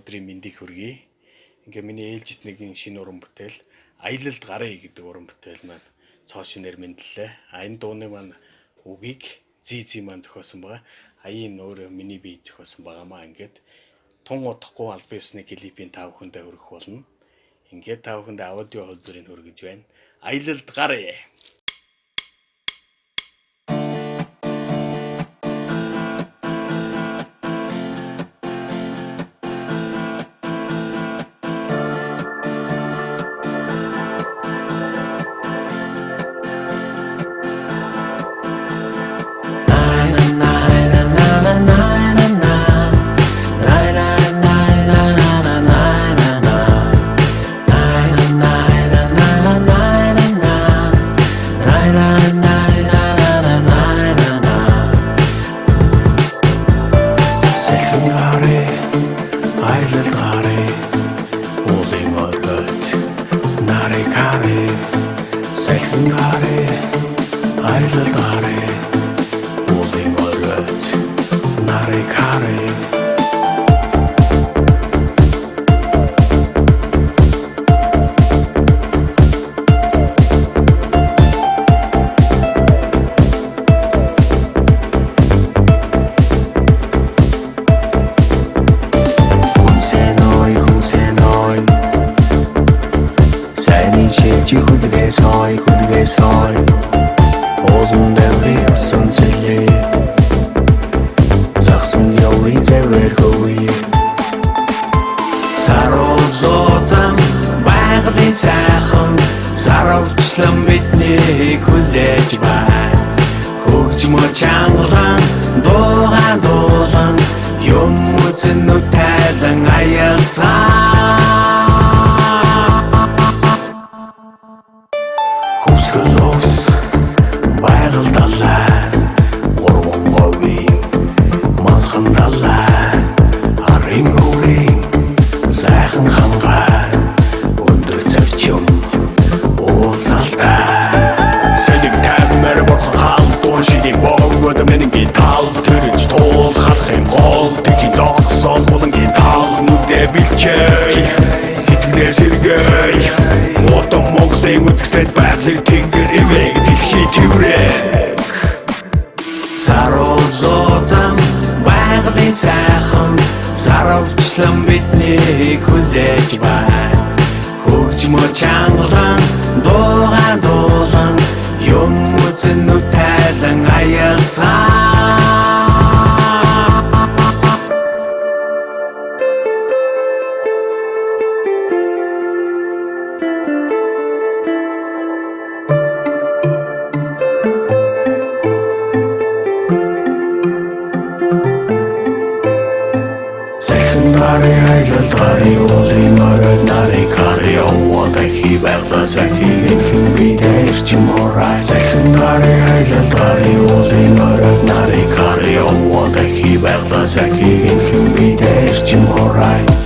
өдрийн мэндийг хүргэе. Ингээ миний ээлжит нэгэн шинэ уран бүтээл Аялалд гаръя гэдэг уран бүтээл маань цоо шинээр мэдлээ. Энэ дууны маань үгийг Зизи маань зохиосон байгаа. Аяын өөрөө миний бие зохиосон байгаамаа. Ингээд тун удахгүй албан ёсны клипийн та бүхэндээ хүргэх болно. Ингээд та бүхэндээ аудио холбоорыг хүргэж байна. Аялалд гаръя. Sakigin him be there tomorrow.